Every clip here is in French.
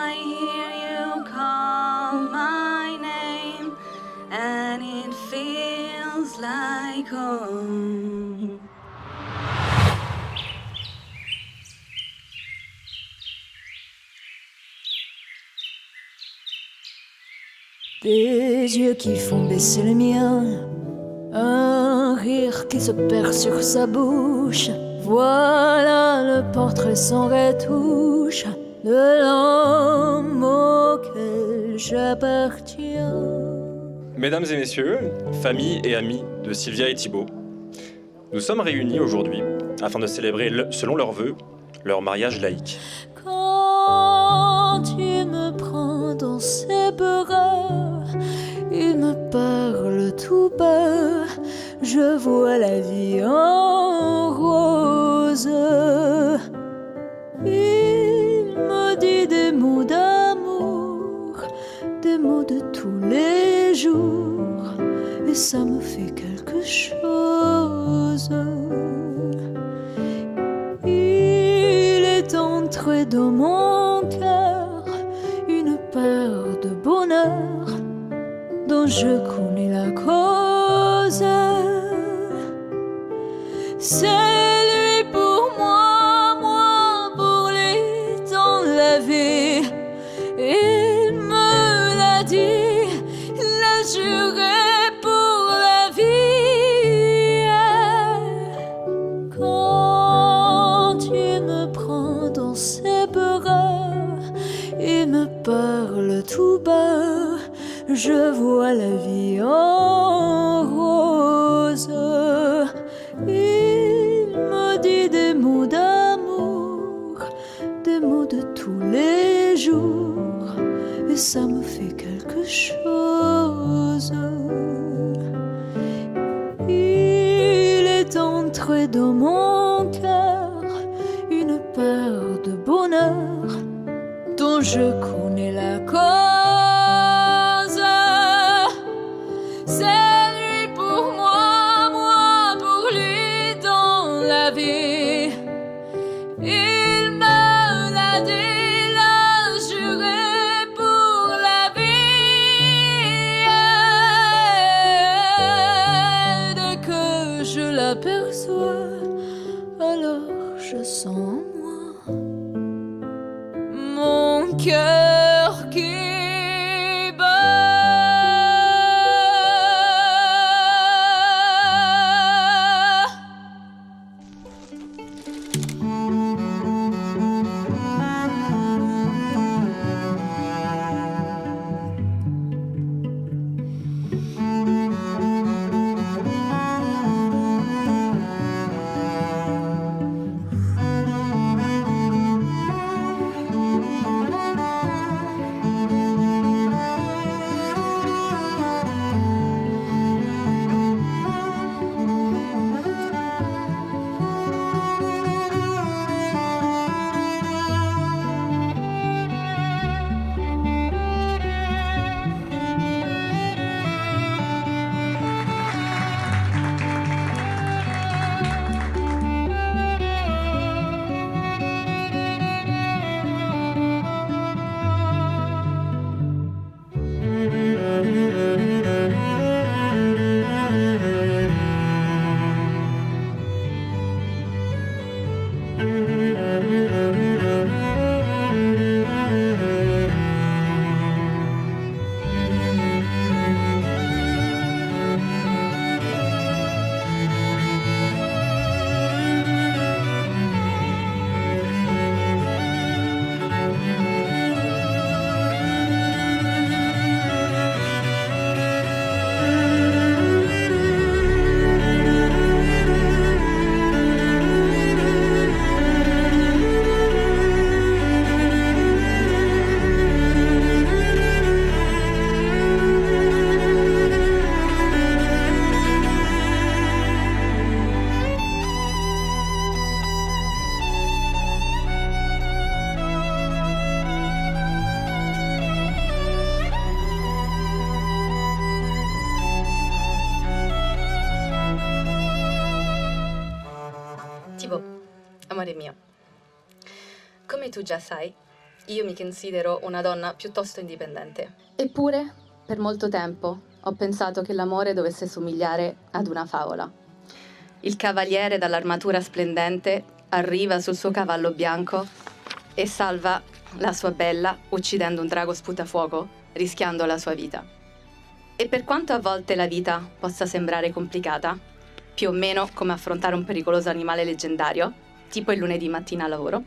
I hear you call my name, and it feels like home. Des yeux qui font baisser le mien, un rire qui se perd sur sa bouche. Voilà le portrait sans retouche de l'homme auquel j'appartiens. Mesdames et messieurs, famille et amis de Sylvia et Thibaut, nous sommes réunis aujourd'hui afin de célébrer, selon leurs vœux, leur mariage laïque. Quand tu me prends dans ses bras, il me parle tout bas, je vois la vie en rose. Il me dit des mots d'amour, des mots de tous les jours, et ça me fait quelque chose. Il est entré dans mon cœur une part de bonheur dont je connais la cause. C'est lui pour moi, moi pour lui dans la vie. Il me l'a dit, l'a juré pour la vie. Quand tu me prends dans ses bras, il me parle tout bas, je vois la vie en rose. Il me dit des mots d'amour, des mots de tous les jours, et ça me fait quelque chose. Il est entré dans mon cœur une part de bonheur dont je connais la cause. C'est lui pour moi, moi pour lui dans la vie. Il me l'a dit, l'a juré pour la vie. Dès que je l'aperçois, alors je sens en moi mon cœur qui Thibaut, amore mio, come tu già sai, io mi considero una donna piuttosto indipendente. Eppure, per molto tempo, ho pensato che l'amore dovesse somigliare ad una favola. Il cavaliere dall'armatura splendente arriva sul suo cavallo bianco e salva la sua bella uccidendo un drago sputafuoco, rischiando la sua vita. E per quanto a volte la vita possa sembrare complicata, più o meno come affrontare un pericoloso animale leggendario, tipo il lunedì mattina a lavoro,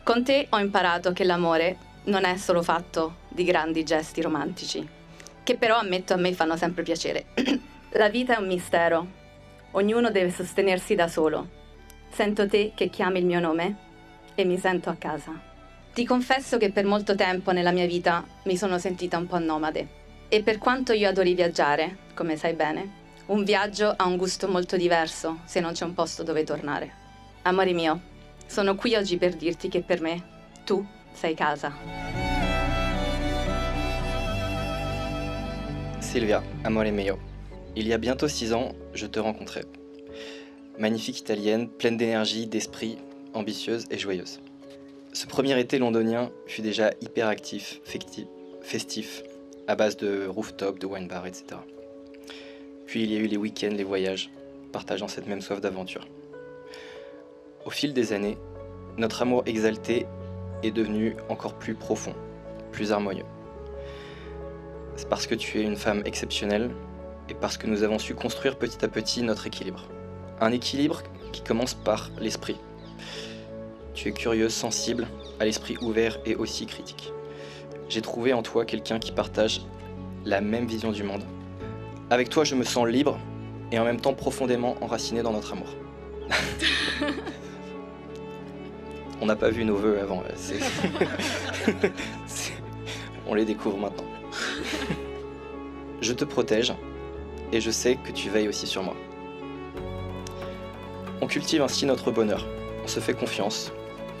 con te ho imparato che l'amore non è solo fatto di grandi gesti romantici, che però ammetto a me fanno sempre piacere. La vita è un mistero, ognuno deve sostenersi da solo. Sento te che chiami il mio nome e mi sento a casa. Ti confesso che per molto tempo nella mia vita mi sono sentita un po' nomade. E per quanto io adori viaggiare, come sai bene, un viaggio ha un gusto molto diverso se non c'è un posto dove tornare. Amore mio, sono qui oggi per dirti che per me tu sei casa. Sylvia, amore mio, il y a bientôt 6 ans, je te rencontrais. Magnifique italienne, pleine d'énergie, d'esprit, ambitieuse et joyeuse. Ce premier été londonien fut déjà hyperactif, festif, à base de rooftop, de wine bar, etc. Puis il y a eu les week-ends, les voyages, partageant cette même soif d'aventure. Au fil des années, notre amour exalté est devenu encore plus profond, plus harmonieux. C'est parce que tu es une femme exceptionnelle et parce que nous avons su construire petit à petit notre équilibre. Un équilibre qui commence par l'esprit. Tu es curieuse, sensible, à l'esprit ouvert et aussi critique. J'ai trouvé en toi quelqu'un qui partage la même vision du monde. Avec toi, je me sens libre et en même temps profondément enraciné dans notre amour. On n'a pas vu nos vœux avant, on les découvre maintenant. Je te protège et je sais que tu veilles aussi sur moi. On cultive ainsi notre bonheur, on se fait confiance,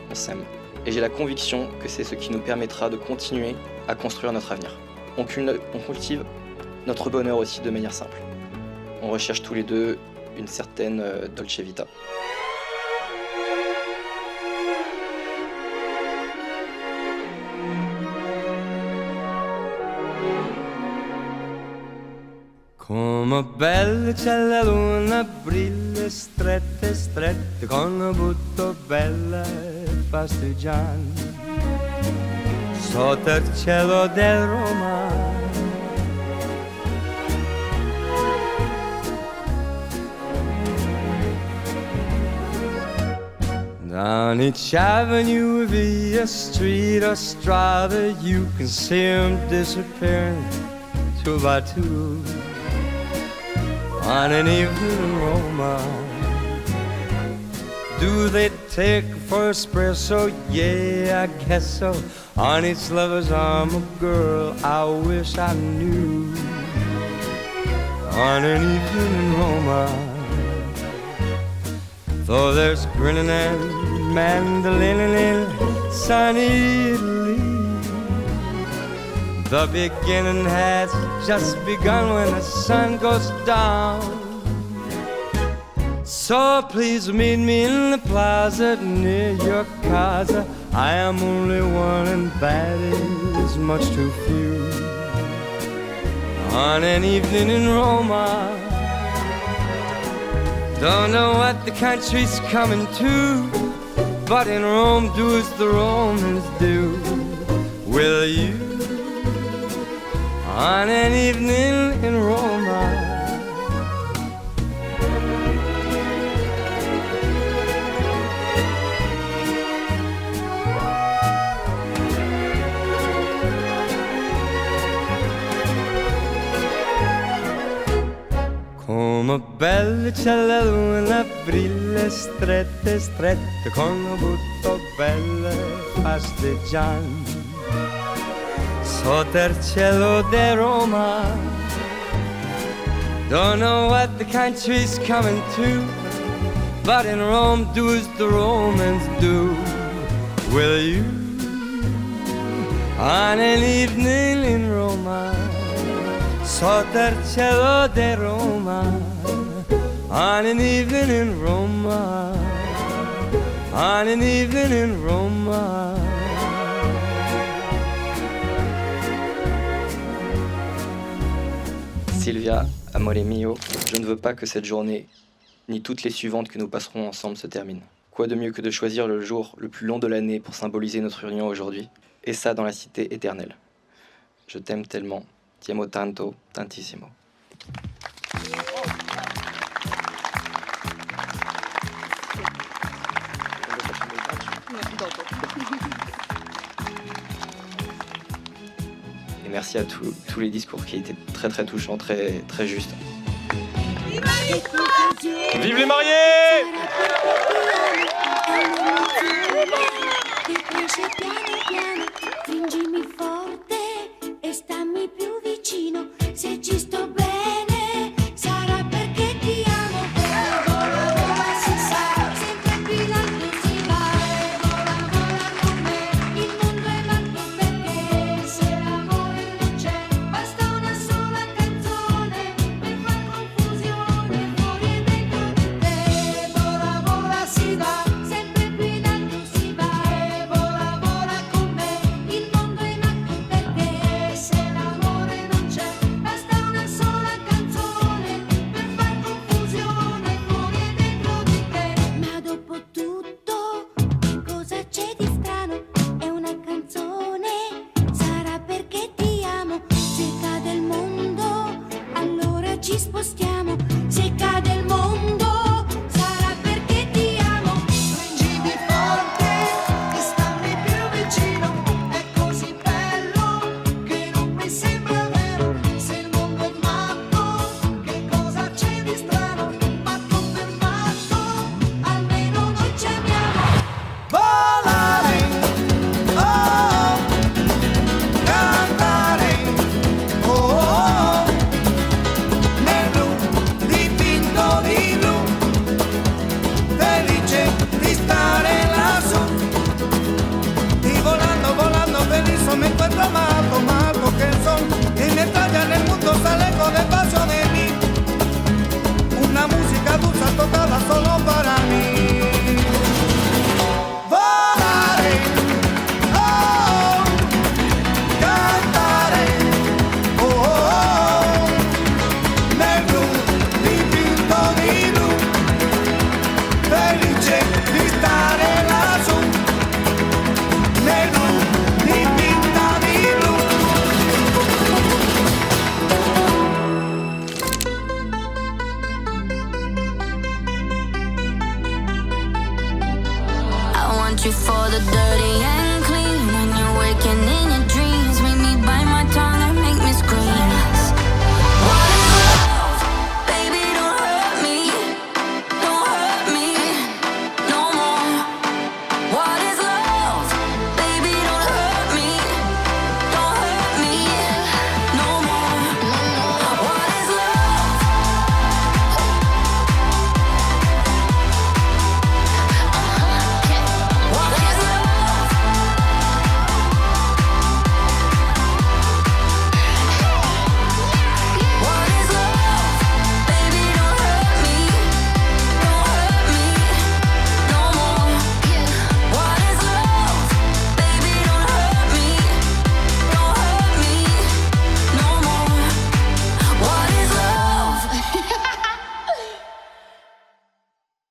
on s'aime. Et j'ai la conviction que c'est ce qui nous permettra de continuer à construire notre avenir. On cultive notre bonheur aussi de manière simple. On recherche tous les deux une certaine Dolce Vita. Come belle c'è la luna, brille strette, strette, con un butto bella e fasteggiante, sotto il cielo del Roma. Down each avenue, via street or strada, you can see 'em disappearing two by two. On an evening in Roma, do they take for espresso? Yeah, I guess so. On each lover's arm, a girl I wish I knew. On an evening in Roma, though there's grinning and mandolin in sunny Italy, the beginning has just begun when the sun goes down. So please meet me in the plaza near your casa. I am only one and that is much too few. On an evening in Roma, don't know what the country's coming to, but in Rome do as the Romans do. Will you? On an evening in Roma, come belle c'è la luna, brille strette, strette, con un butto belle fasteggiante, sotto il cielo di Roma. Don't know what the country's coming to, but in Rome do as the Romans do. Will you? On an evening in Roma, sotto il cielo di Roma. On an evening in Roma, on an evening in Roma. Sylvia, amore mio, je ne veux pas que cette journée, ni toutes les suivantes que nous passerons ensemble, se terminent. Quoi de mieux que de choisir le jour le plus long de l'année pour symboliser notre union aujourd'hui, et ça dans la cité éternelle. Je t'aime tellement, ti amo tanto, tantissimo. Et merci à tous les discours qui étaient très très touchants, très, très justes. Vive les mariés!